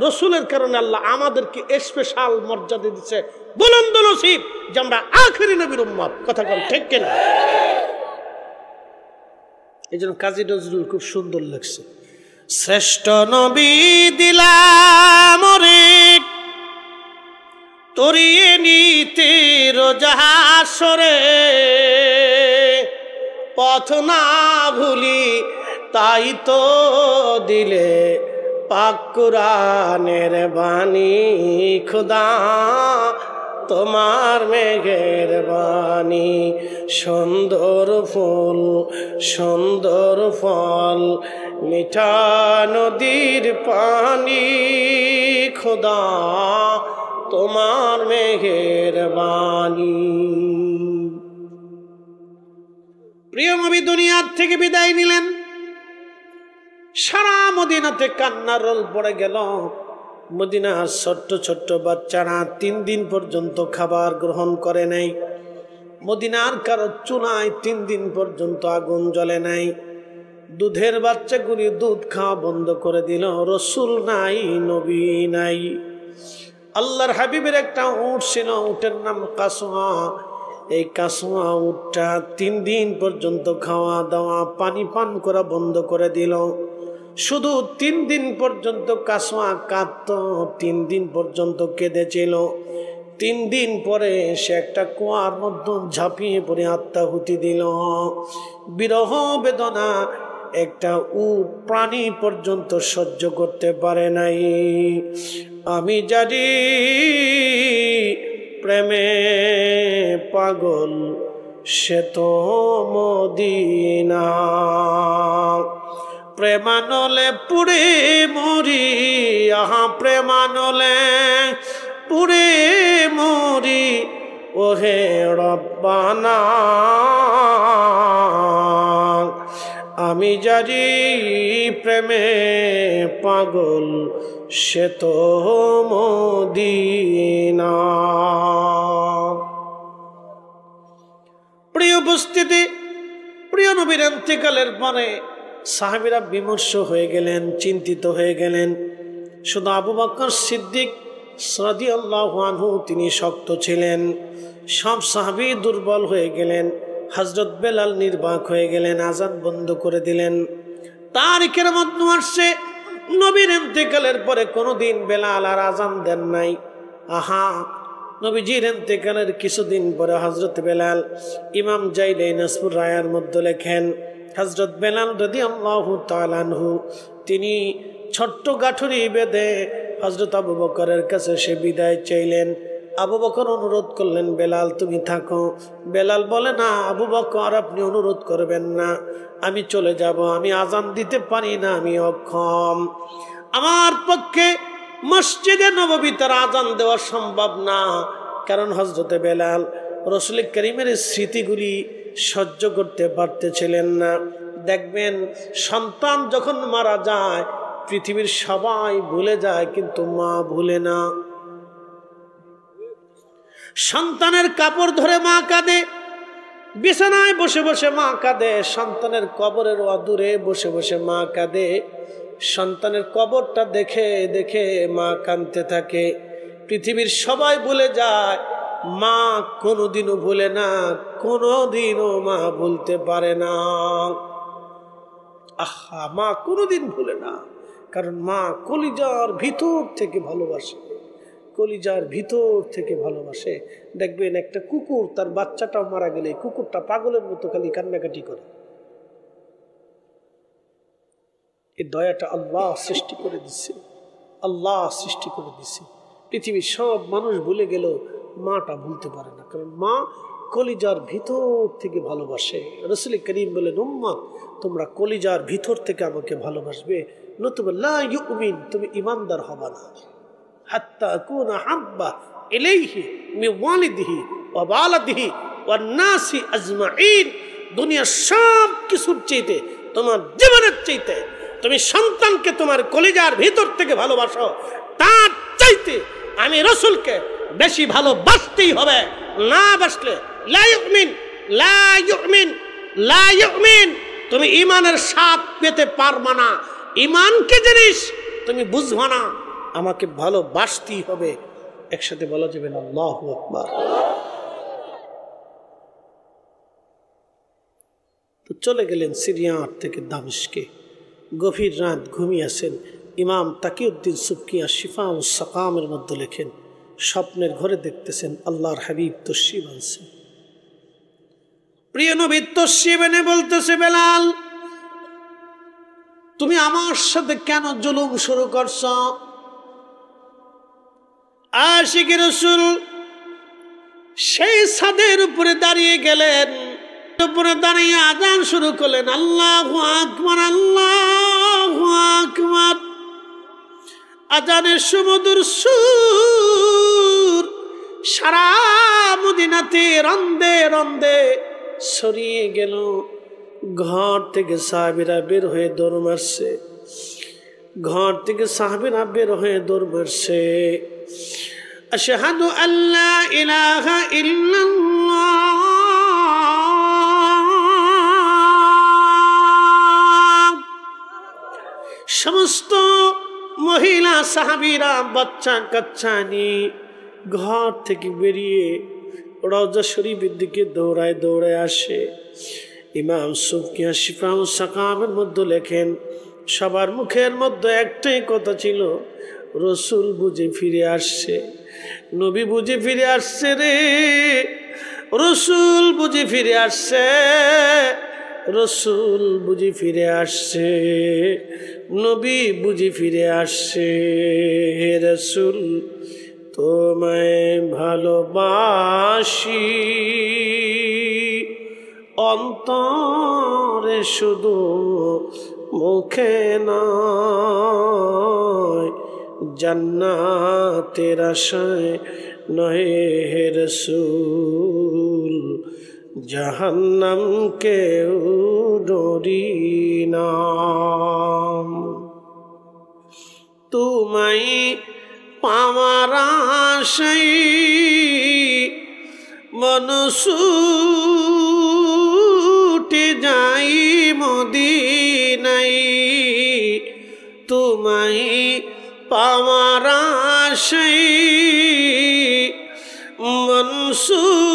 Speaker 1: রসুলের কারণে আল্লাহ আমাদেরকে স্পেশাল মর্যাদা দিচ্ছে, বুলন্দ নসিব যে আমরা আখিরি নবীর উম্মত। কথা বল ঠিক কিনা? এই জন্য কাজী নজরুল খুব সুন্দর লাগছে, শ্রেষ্ঠ নবী দিলাম রে তরিয়ে নিতে রোজাহাসরে, পথ না ভুলি তাই তো দিলে পাক কুরআনের বাণী, খুদা তোমার মেঘের বাণী। সুন্দর ফুল সুন্দর ফল মিঠা নদীর পানি, খুদা তোমার মেঘের বাণী। প্রিয় নবী দুনিয়ার থেকে বিদায় নিলেন, সারা মদিনাতে কান্নার রোল পড়ে গেল। মদিনার ছোট্ট ছোট্ট বাচ্চারা 3 দিন পর্যন্ত খাবার গ্রহণ করে নাই। মদিনার কারো চুলায় 3 দিন পর্যন্ত আগুন জ্বলে নাই। দুধের বাচ্চাগুলি দুধ খাওয়া বন্ধ করে দিল। রসুল নাই, নবী নাই। আল্লাহর হাবিবের একটা উট ছিল, উটের নাম কাসওয়া। এই কাসওয়া উটটা 3 দিন পর্যন্ত খাওয়া দাওয়া পানি পান করা বন্ধ করে দিল। শুধু 3 দিন পর্যন্ত কাসওয়া কাঁদত, 3 দিন পর্যন্ত কেঁদেছিল। 3 দিন পরে সে একটা কুয়ার মধ্যে ঝাঁপিয়ে পড়ে আত্মাহুতি দিল। বিরহ বেদনা একটা উট প্রাণী পর্যন্ত সহ্য করতে পারে নাই। আমি জানি প্রেমে পাগল সে তো মদিনা, প্রেমানলে পুড়ে মরি, আহা প্রেমানলে পুড়ে মরি, ওহে রব্বানা। আমি জানি প্রেমে পাগল সে তো মদিনা। প্রিয় উপস্থিতি, প্রিয় নবীর ইন্তেকালের পরে সাহাবীরা বিমর্ষ হয়ে গেলেন, চিন্তিত হয়ে গেলেন। শুধু আবু বকর সিদ্দিক রাদিয়াল্লাহু আনহু তিনি শক্ত ছিলেন। সব সাহাবী দুর্বল হয়ে গেলেন। হযরত বেলাল নির্বাক হয়ে গেলেন, আযান বন্ধ করে দিলেন। তারিখের মধ্যে আসছে নবীর ইন্তেকালের পরে কোনোদিন বেলাল আর আযান দেন নাই। আহা, নবীজির ইন্তেকালের কিছুদিন পরে হযরত বেলাল, ইমাম জাইলে নাসপুর রায়ার মধ্যে লেখেন, হযরত বেলাল রাদিয়াল্লাহু তাআলা আনহু তিনি ছোট্ট গাঠুরি বেঁধে হযরত আবু বকরের কাছে সে বিদায় চাইলেন। আবু বকর অনুরোধ করলেন, বেলাল তুমি থাকো। বেলাল বলে, না আবু বকর আপনি অনুরোধ করবেন না, আমি চলে যাব, আমি আযান দিতে পারি না, আমি অক্ষম। আমার পক্ষে মসজিদে নববীতে আযান দেওয়া সম্ভব না। কারণ হযরতে বেলাল রাসূল করিমের স্মৃতিগুলি সহ্য করতে পারতেছিলেন না। দেখবেন সন্তান যখন মারা যায় পৃথিবীর সবাই ভুলে যায়, কিন্তু মা ভুলে না। সন্তানের কাপড় ধরে মা কাঁদে, বিছানায় বসে বসে মা কাঁদে, সন্তানের কবরের অদূরে বসে বসে মা কাঁদে। সন্তানের কবরটা দেখে দেখে মা কাঁদতে থাকে। পৃথিবীর সবাই ভুলে যায়, মা কোনোদিনও ভুলে না, কোনোদিনও মা ভুলতে পারে না। আহা, মা কোনোদিন ভুলে না, কারণ মা কলিজার ভিতর থেকে ভালোবাসে, কলিজার ভিতর থেকে ভালোবাসে। দেখবেন একটা কুকুর তার বাচ্চাটাও মারা গেলে কুকুরটা পাগলের মতো খালি কান্নাকাটি করে। এই দয়াটা আল্লাহ সৃষ্টি করে দিচ্ছে, আল্লাহ সৃষ্টি করে দিচ্ছে। পৃথিবীর সব মানুষ ভুলে গেল, মাটা ভুলতে পারে না, কারণ মা কলিজার ভিতর থেকে ভালোবাসে। রাসূল করিম বলেন, উম্মত তোমরা কলিজার ভিতর থেকে আমাকে ভালোবাসবে, নতুবা লা ইউমিন, তুমি ঈমানদার হবে না। হাত্তা আকুনা হাব্বা ইলাইহি মিন ওয়ালিদিহি ওয়া ওয়ালাদিহি ওয়ান নাসি আজমাইন। দুনিয়ার সব কিছুর চাইতে, তোমার জীবনের চাইতে তুমি সন্তানকে তোমার কলিজার ভিতর থেকে ভালোবাসো, তার চাইতে আমি রাসূলকে বেশি ভালোবাসতেই হবে। না বাসলে লা ইউমিন, লা ইউমিন, লা ইউমিন, তুমি ঈমানের স্বাদ পেতে পারবা না। ঈমানকে জিনিস তুমি বুঝবা না, আমাকে ভালোবাসতেই হবে। একসাথে বলা যাবে না আল্লাহু আকবার। তো চলে গেলেন সিরিয়া থেকে দামেস্কে। গভীর রাত ঘুমিয়েছেন। ইমাম তাকিউদ্দিন সুবকি শিফা ও সাকামের মধ্যে লেখেন, স্বপ্নের ঘরে দেখতেছেন আল্লাহর হাবিব তশরিফ আনছেন। প্রিয় নবী তশরিফ এনে বলতেছে, বেলাল তুমি আমার সাথে কেন জুলুম শুরু করছ? আশিকে রাসূল সেই ছাদের উপরে দাঁড়িয়ে গেলেন, উপরে দাঁড়িয়ে আযান শুরু করলেন, আল্লাহু আকবার আল্লাহু আকবার। আযানের সুমধুর সুর সারা মদিনাতে রন্দে রন্দে ছড়িয়ে গেল। ঘর থেকে সাহাবীরা বের হয়ে দৌড় মারছে, ঘর থেকে সাহাবীরা বের হয়ে দৌড় মারছে। আশহাদু আল্লা ইলাহা ইল্লাল্লাহ। সমস্ত মহিলা সাহাবীরা বাচ্চা কাচ্চা নিয়ে ঘর থেকে বেরিয়ে রওজা শরীফের দিকে দৌড়ায় দৌড়ে আসে। ইমাম সুবকি শিফা ও সাকামের মধ্যে লেখেন, সবার মুখের মধ্যে একটাই কথা ছিল, রসুল বুঝে ফিরে আসছে, নবী বুঝে ফিরে আসছে রে, রসুল বুঝে ফিরে আসছে, রসুল বুঝে ফিরে আসছে, নবী বুঝে ফিরে আসছে। হে রসুল তোমায় ভালোবাসি, অন্তরে শুধু মুখে নয়, জান্নাতের আশায় নয় হে রসূল, জাহান্নামকেও ডরি না। তোমায় পাওয়ার আশায় মন ছুটে যাই মদিনায়, তোমায় পাওয়ার আশায় মন ছুটে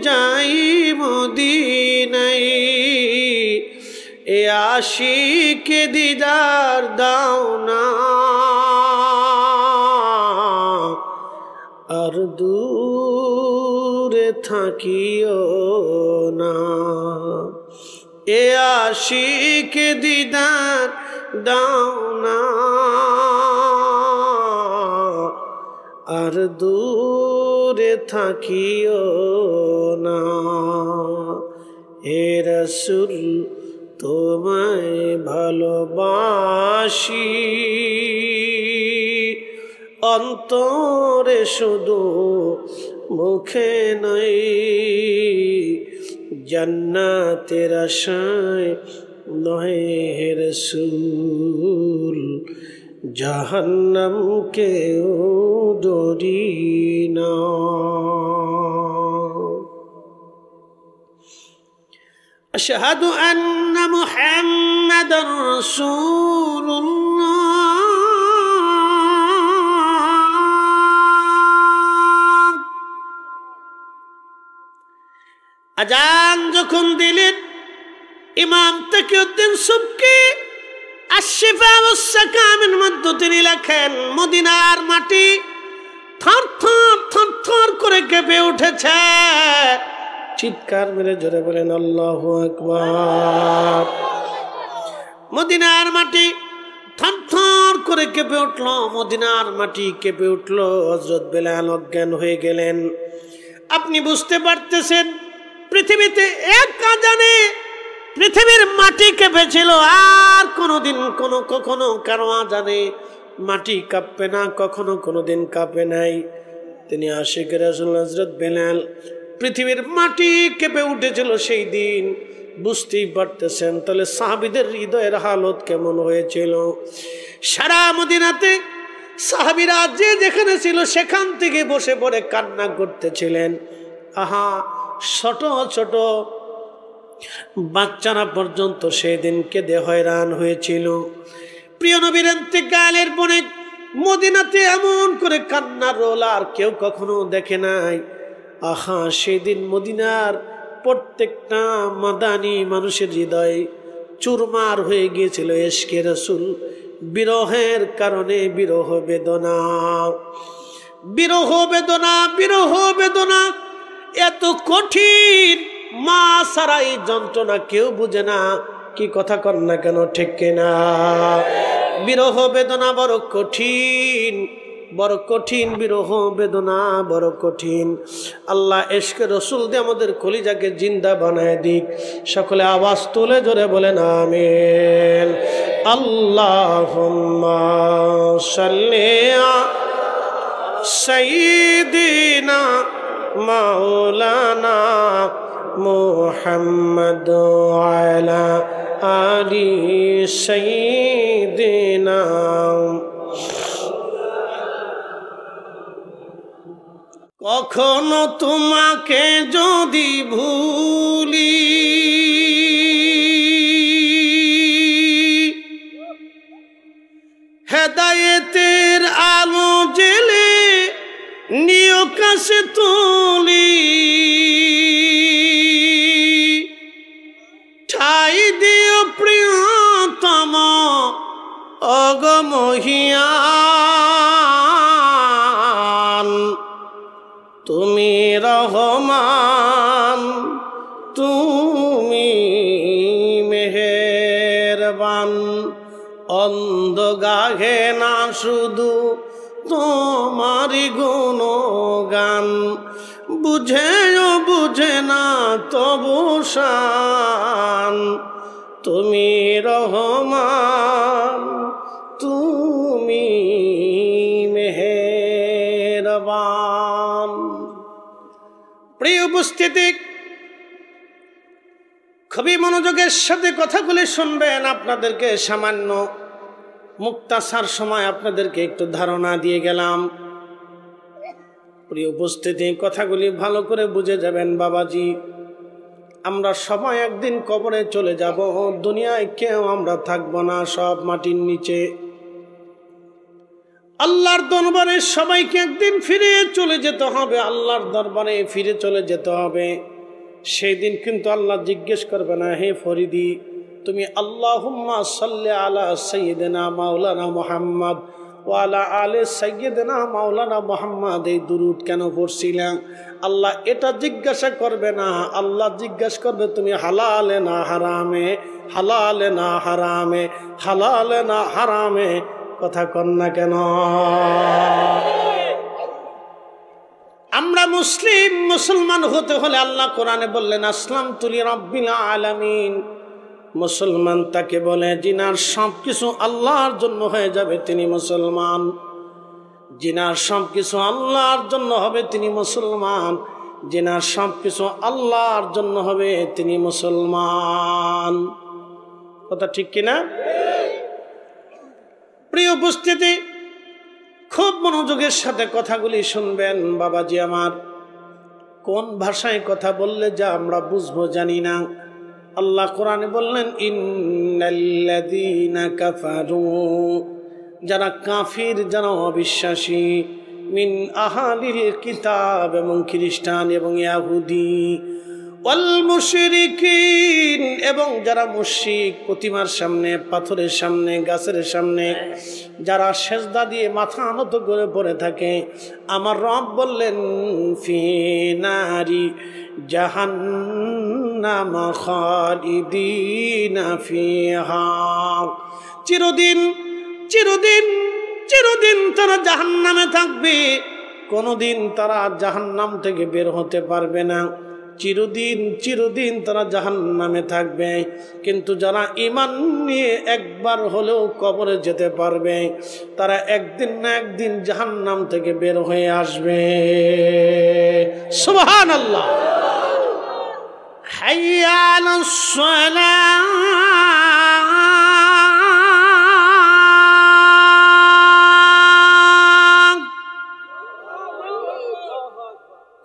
Speaker 1: যাই মদিনায়। এ আশিকে দিদার দাও না, আর দূরে থাকিও না। এ আশিকে দিদার দাও না, আর দূরে থাকিও না। হে রাসূল তোমায় ভালোবাসি, অন্তরে শুধু মুখে নাই, জান্নাতের আশায় নয় হে রাসূল, জাহান্নামকেও ডরি না। আশহাদু আন্না মুহাম্মাদার রাসূলুল্লাহ। আজান যখন দিলেন, ইমাম তাকিউদ্দিন সুবকি আশ-শিফা ওয়াস সাকামের মধ্যে তিনি লেখেন, মদিনার মাটি থর থর থর থর করে কেঁপে উঠেছে। চিৎকার মেরে জোরে বলেন আল্লাহু আকবার। মদিনার মাটি থর থর করে কেঁপে উঠল, মদিনার মাটি কেঁপে উঠল। হযরত বেলাল অজ্ঞান হয়ে গেলেন। আপনি বুঝতে পারতেছেন, পৃথিবীতে এক আজানে পৃথিবীর মাটি কেঁপেছিল, আর কোনোদিন কখনো কারো আজানে মাটি কাঁপবে না, কখনো কোনোদিন কাঁপে নাই। তিনি আশিকে রাসূল হযরত বেলাল, পৃথিবীর মাটি কেঁপে উঠেছিল সেই দিন। বুঝতেই পারতেছেন তাহলে সাহাবীদের হৃদয়ের হালত কেমন হয়েছিল। সারা মদিনাতে সাহাবীরা যে যেখানে ছিল সেখান থেকে বসে পড়ে কান্না করতেছিলেন। আহা, ছোট ছোট বাচ্চারা পর্যন্ত সেদিন কেঁদে হয়রান হয়েছিল। প্রিয় নবীর ইন্তেকালের পরে মদিনাতে এমন করে কান্নার রোল আর কেউ কখনো দেখে নাই। আহা, সেদিন মদিনার প্রত্যেকটা মাদানী মানুষের হৃদয় চুরমার হয়ে গিয়েছিল ইশকে রাসূল। বিরহের কারণে বিরহ বেদনা, বিরহ বেদনা, বিরহ বেদনা এত কঠিন, মা ছাড়া এই যন্ত্রণা কেউ বুঝে না। কি কথা কর না কেন, ঠিক কিনা? বিরহ বেদনা বড় কঠিন, বড় কঠিন, বিরহ বেদনা বড় কঠিন। আল্লাহ ইশকে রাসূল দিয়ে আমাদের কলিজাকে জিন্দা বানায় দিক। সকলে আওয়াজ তুলে জোরে বলেন আমিন। আল্লাহুম্মা সাল্লি আলা সাইয়্যিদিনা মাওলানা মুহাম্মদ আলা আলি সাইয়্যিদিনা। কখনো তোমাকে যদি ভুলি, হেদায়েতের আলো জেলে নিয় কাছে তুলি, ঠাই দিও প্রিয়তম অগমহিয়ান। তুমি রহমান, তুমি মেহেরবান। অন্ধ গাহে না শুধু তোমারি গুণগান, বুঝেও বুঝে না তবু শান। তুমি রহমান, তুমি মেহেরবান। প্রিয় উপস্থিতি, খুবই মনোযোগের সাথে কথাগুলি শুনবেন। আপনাদেরকে সামান্য মুক্তাসার সময় আপনাদেরকে একটু ধারণা দিয়ে গেলাম। প্রিয় উপস্থিতি, কথাগুলি ভালো করে বুঝে যাবেন। বাবাজি, আমরা সবাই একদিন কবরে চলে যাব। দুনিয়ায় কেউ আমরা থাকবো না, সব মাটির নিচে। আল্লাহর দরবারে সবাইকে একদিন ফিরে চলে যেতে হবে, আল্লাহর দরবারে ফিরে চলে যেতে হবে। সেই দিন কিন্তু আল্লাহ জিজ্ঞেস করবে না, হে ফরিদি তুমি আল্লাহুম্মা সাল্লি আলা সাইয়্যিদিনা মাওলানা মুহাম্মদ ওয়া আলা আলি সাইয়্যিদিনা মাওলানা মুহাম্মদ এই দুরূদ কেন পড়ছিলা। আল্লাহ এটা জিজ্ঞাসা করবে না। আল্লাহ জিজ্ঞাসা করবে তুমি হালালে না হারামে, হালালে না হারামে, হালালে না হারামে। কথা কন না কেন? আমরা মুসলিম, মুসলমান হতে হলে আল্লাহ কোরআনে বললেন আসলামতু লিরাব্বিল আলামিন। মুসলমান তাকে বলে যিনার সবকিছু আল্লাহর জন্য হয়ে যাবে তিনি মুসলমান। যিনার সবকিছু আল্লাহর জন্য হবে তিনি মুসলমান। যিনার সবকিছু আল্লাহর জন্য হবে তিনি মুসলমান। কথা ঠিক কিনা? প্রিয় উপস্থিতি, খুব মনোযোগের সাথে কথাগুলি শুনবেন। বাবাজি আমার, কোন ভাষায় কথা বললে যা আমরা বুঝবো জানি না। আল্লাহ কোরআনে বললেন ইন্নাল্লাযীনা কাফারু, যারা কাফির, যারা অবিশ্বাসী, মিন আহলিল কিতাব, এবং খ্রিস্টান এবং ইহুদি, ওয়াল মুশরিকিন, এবং যারা মুশরিক, প্রতিমার সামনে, পাথরের সামনে, গাছের সামনে যারা সেজদা দিয়ে মাথা নত করে পড়ে থাকে। আমার রব বললেন ফি নারি জাহান্নাম খালিদিনা ফিহা, চিরদিন চিরদিন চিরদিন তারা জাহান্নামে থাকবে। কোনোদিন তারা জাহান্নাম থেকে বের হতে পারবে না। চিরদিন চিরদিন তারা জাহান্নামে থাকবে। কিন্তু যারা ঈমান নিয়ে একবার হলেও কবরে যেতে পারবে, তারা একদিন না একদিন জাহান্নাম থেকে বের হয়ে আসবে। সুবহানাল্লাহ। হাইয়া আলাস সালাহ,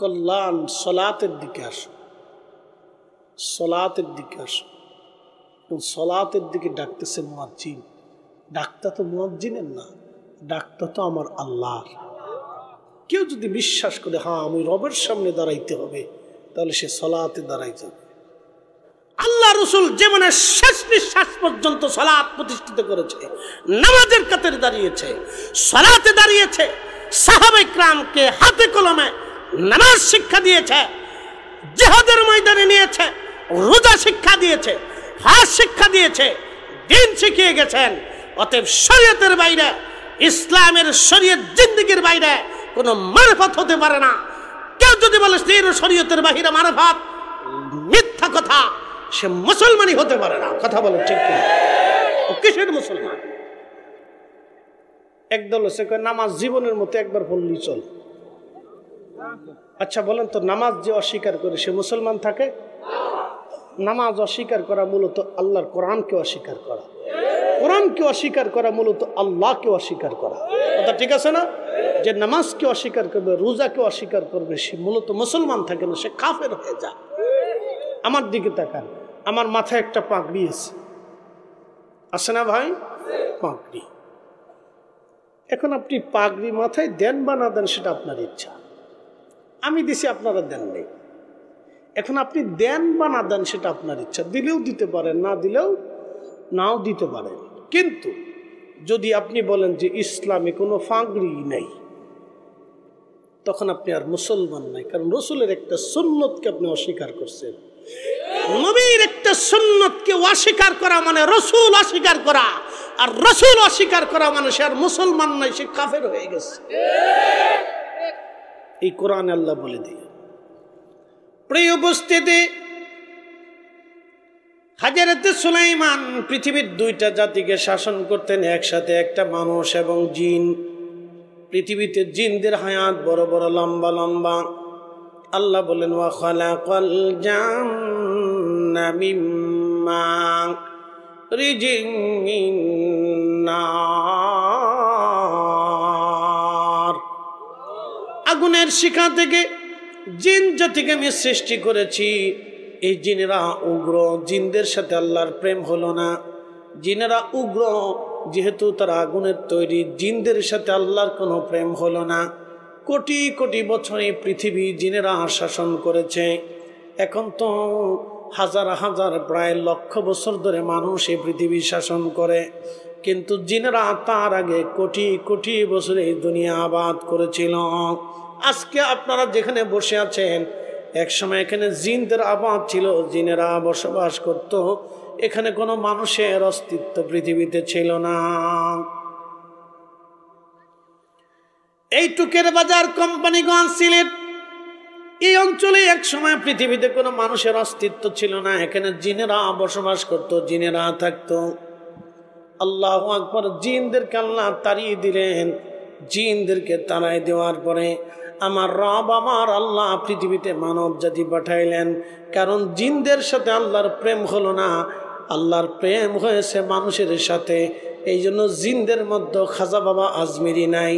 Speaker 1: কল্যাণ, সলাতের দিকে আসো, সলাতের দিকে আসো। সলাতের দিকে ডাকতেছে মুয়াজ্জিন। ডাকটা তো মুয়াজ্জিনের না, ডাকটা তো আমার আল্লাহর। কেউ যদি বিশ্বাস করে হ্যাঁ আমি রবের সামনে দাঁড়াইতে হবে, তাহলে সে সালাতে দাঁড়াই যাবে। আল্লাহ রসুল জীবনের শেষ নিঃশ্বাস পর্যন্ত সালাত প্রতিষ্ঠিত করেছে, নামাজের কাতারে দাঁড়িয়েছে, সালাতে দাঁড়িয়েছে, সাহাবায়ে কিরামকে হাতে কলমে নামাজ শিক্ষা দিয়েছে, জিহাদের ময়দানে নিয়েছে, রোজা শিক্ষা দিয়েছে, হজ শিক্ষা দিয়েছে, দিন শিখিয়ে গেছেন। অতএব শরীয়তের বাইরে, ইসলামের শরীয়ত জিন্দেগির বাইরে কোনো মারফত হতে পারে না। কেউ যদি বলে শরীয়তের বাইরে মারফত, মিথ্যা কথা, সে মুসলমানই হতে পারে না। কথা বলে ঠিক কি? ও কিসের মুসলমান? একদল সে কয় নামাজ জীবনের মতো একবার পড়লেই চল। আচ্ছা বলেন তো, নামাজ যে অস্বীকার করে সে মুসলমান থাকে? নামাজ অস্বীকার করা মূলত আল্লাহর কোরআনকে অস্বীকার করা, কোরআনকে অস্বীকার করা মূলত আল্লাহকে অস্বীকার করা। কথা ঠিক আছে না? যে নামাজকে অস্বীকার করবে, রোজাকে অস্বীকার করবে, সে মূলত মুসলমান থাকে না, সে কাফের হয়ে যায়। আমার দিকে তাকান, আমার মাথায় একটা পাগড়ি আছে না ভাই? পাগড়ি। এখন আপনি পাগড়ি মাথায় দেন বা না দেন সেটা আপনার ইচ্ছা। আমি দিছি, আপনারা দেন নেই। এখন আপনি দেন বা না দেন সেটা আপনার ইচ্ছা। দিলেও দিতে পারেন, না দিলেও নাও দিতে পারেন। কিন্তু যদি আপনি বলেন যে ইসলামে কোনো পাগড়ি নেই, তখন আপনি আর মুসলমান নাই। কারণ রসুলের একটা সুন্নতকে আপনি অস্বীকার করছেন। নবীর একটা সুন্নতকে অস্বীকার করা মানে রসুল অস্বীকার করা, আর রসুল অস্বীকার করা মানে সে আর মুসলমান নাই, সে কাফের হয়ে গেছে। এই কোরআন আল্লাহ বলে দিয়ে। প্রিয় উপস্থিতি, হযরতে সুলাইমান পৃথিবীর দুইটা জাতিকে শাসন করতেন একসাথে, একটা মানুষ এবং জিন। পৃথিবীতে জিনদের হায়াত বড় বড় লম্বা লম্বা। আল্লাহ বলেন ওয়া খালাকাল জান্না মিন মারিজিন মিন নার। আগুনের শিখা থেকে জিন জাতিকে আমি সৃষ্টি করেছি। এই জিনেরা উগ্র, জিনদের সাথে আল্লাহর প্রেম হলো না। জিনেরা উগ্র, যেহেতু তারা আগুনের তৈরি, জিনদের সাথে আল্লাহর কোনো প্রেম হলো না। কোটি কোটি বছরে পৃথিবী জিনেরা শাসন করেছে। এখন তো হাজার হাজার প্রায় লক্ষ বছর ধরে মানুষ এই পৃথিবী শাসন করে, কিন্তু জিনেরা তার আগে কোটি কোটি বছরে এই দুনিয়া আবাদ করেছিল। আজকে আপনারা যেখানে বসে আছেন, একসময় এখানে জিনদের আবাদ ছিল, জিনেরা বসবাস করত। এখানে কোনো মানুষের অস্তিত্ব পৃথিবীতে ছিল না। এই টুকের বাজার, কোম্পানিগঞ্জ, সিলেট, এই অঞ্চলে এক সময় পৃথিবীতে কোনো মানুষের অস্তিত্ব ছিল না। এখানে জিনেরা বসবাস করত, জিনেরা থাকতো। আল্লাহু আকবার। জিনদেরকে আল্লাহ তাড়িয়ে দিলেন। জিনদেরকে তাড়াই দেওয়ার পরে আমার রব, আমার আল্লাহ পৃথিবীতে মানব জাতি পাঠাইলেন। কারণ জিনদের সাথে আল্লাহর প্রেম হলো না, আল্লাহর প্রেম হয়েছে মানুষের সাথে। এই জন্য জিনদের মধ্যে খাজা বাবা আজমিরি নাই,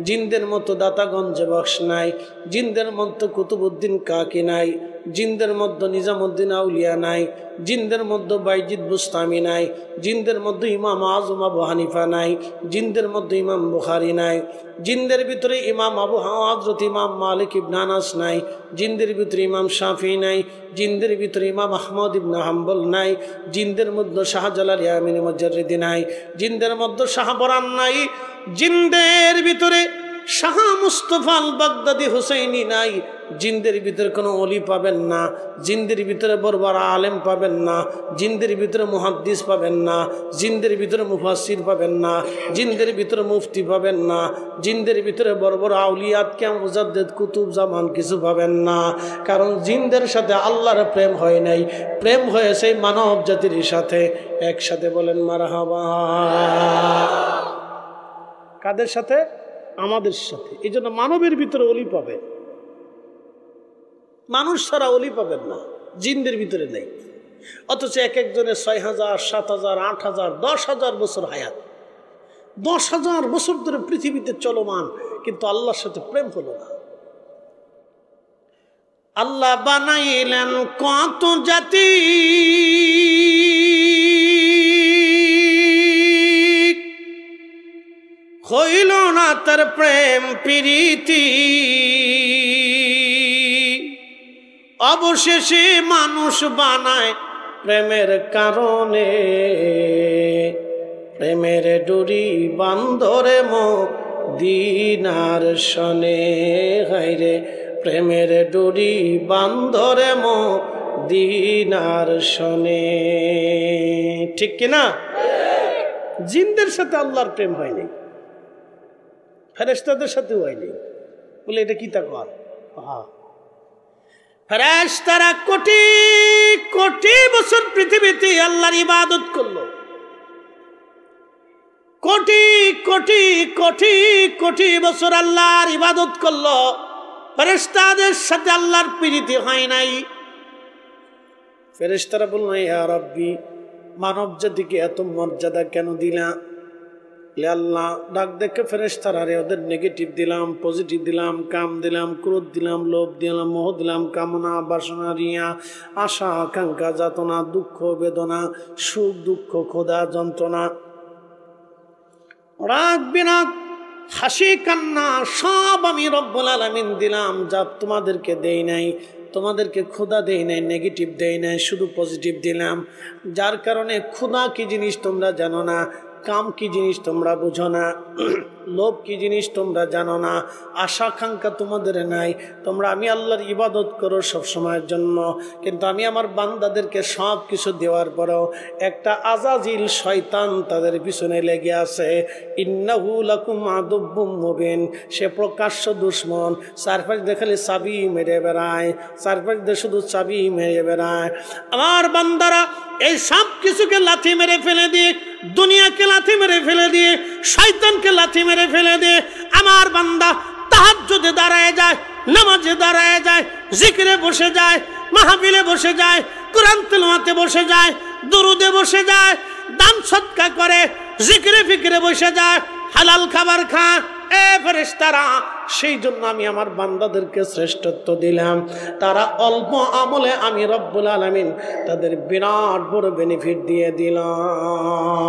Speaker 1: জিনদের মতো দাতাগঞ্জ বক্স নাই, জিনদের মধ্যে কুতুবউদ্দিন কাকি নাই, জিনদের মধ্যে নিজামুদ্দিন আউলিয়া নাই, জিনদের মধ্যে বাইজিদ বুস্তামি নাই, জিনদের মধ্যে ইমাম আজম আবু হানিফা নাই, জিনদের মধ্যে ইমাম বুখারী নাই, জিনদের ভিতরে ইমাম আবু হযরত ইমাম মালিক ইবনে আনাস নাই, জিনদের ভিতরে ইমাম শাফি নাই, জিনদের ভিতরে ইমাম আহমদ ইবনে হাম্বল নাই, জিনদের মধ্যে শাহজালাল ইয়ামিনী মুজাররিদি নাই, জিনদের মধ্যে শাহবরান নাই, জিনদের ভিতরে শাহ মুস্তফা আল বাগদাদি হুসাইনি নাই, জিনদের ভিতরে কোনো ওলি পাবেন না, জিনদের ভিতরে বড় বড় আলেম পাবেন না, জিনদের ভিতরে মুহাদ্দিস পাবেন না, জিনদের ভিতরে মুফাসসির পাবেন না, জিনদের ভিতরে মুফতি পাবেন না, জিনদের ভিতরে বড় বড় আউলিয়াত কিয়াম মুজাদ্দিদ কুতুব জামান কিছু পাবেন না। কারণ জিনদের সাথে আল্লাহর প্রেম হয় নাই, প্রেম হয়েছে মানব জাতির সাথে। একসাথে বলেন মারহাবা। কাদের সাথে? আমাদের সাথে। এই জন্য মানবের ভিতরে অলি পাবেন, মানুষ ছাড়া অলি পাবেন না, জিনদের ভিতরে নেই। অথচ এক একজনের ৬,০০০, ৭,০০০, ৮,০০০, ১০,০০০ বছর হায়াত, ১০,০০০ বছর ধরে পৃথিবীতে চলমান, কিন্তু আল্লাহর সাথে প্রেম হলো না। আল্লাহ বানাইলেন কত জাতি, হইল না তার প্রেম প্রীতি। অবশেষে মানুষ বানায় প্রেমের কারণে, প্রেমের ডুরি বান্ধরে মদিনার শনে, হায়রে প্রেমের ডুরি বান্ধরে মদিনার শনে। ঠিক কিনা? জিনদের সাথে আল্লাহর প্রেম হয়নি, ফেরেশতাদের সাথেও হয়নি। বলে এটা কি তা কর? ফেরেশতারা কোটি কোটি বছর পৃথিবীতে আল্লাহর ইবাদত করলো, কোটি কোটি কোটি কোটি বছর আল্লাহর ইবাদত করলো, ফেরেশতাদের সাথে আল্লাহর প্রীতি হয় নাই। ফেরেশতারা বলল, ইয়া রাব্বি, মানব জাতিকে এত মর্যাদা কেন দিলা? আল্লাহ ডাক দেখে ফেরেশতারা, রে ওদের নেগেটিভ দিলাম, পজিটিভ দিলাম, কাম দিলাম, ক্রোধ দিলাম, লোভ দিলাম, মোহ দিলাম, কামনা বাসনা রিয়া আশা আকাঙ্ক্ষা যাতনা দুঃখ বেদনা সুখ দুঃখ ক্ষুধা যন্ত্রণা রাগ বিনাক হাসি কান্না সব আমি রব্বুল আলামিন দিলাম। যা তোমাদেরকে দেই নাই, তোমাদেরকে ক্ষুধা দেই নাই, নেগেটিভ দেই নাই, শুধু পজিটিভ দিলাম। যার কারণে ক্ষুধা কি জিনিস তোমরা জানো না, কাম কি জিনিস তোমরা বুঝো না, লোভ কি জিনিস তোমরা জানো না, আশা আকাঙ্ক্ষা তোমাদের নাই। তোমরা আমি আল্লাহর ইবাদত করো সব সময়ের জন্য, কিন্তু আমি আমার বান্দাদেরকে সব কিছু দেওয়ার পরেও একটা আজাজিল শয়তান তাদের পিছনে লেগে আছে। ইন্নাহু লাকুম আদুব্বুম মুবিন, সে প্রকাশ্য দুশ্মন, চারপাশ দেখালে চাবি মেরে বেড়ায়, চারপাশ দিয়ে শুধু চাবি মেরে বেড়ায়। আমার বান্দারা এই সব কিছুকে লাথি মেরে ফেলে দিয়ে, দুনিয়াকে লাথি মেরে ফেলে দিয়ে, শয়তানকে লাথি মেরে ফেলে দিয়ে আমার বান্দা তাহাজ্জুদে দাঁড়ায় যায়, নামাজে দাঁড়ায় যায়, জিকিরে বসে যায়, মাহফিলে বসে যায়, কোরআন তেলাওয়াতে বসে যায়, দুরুদে বসে যায়, দান সদকা করে, জিকিরে ফিকিরে বসে যায়, হালাল খাবার খায়। এ ফেরেশতারা, সেই জন্য আমি আমার বান্দাদেরকে শ্রেষ্ঠত্ব দিলাম। তারা অল্প আমলে আমি রব্বুল আলামিন তাদের বিরাট বড় বেনিফিট দিয়ে দিলাম।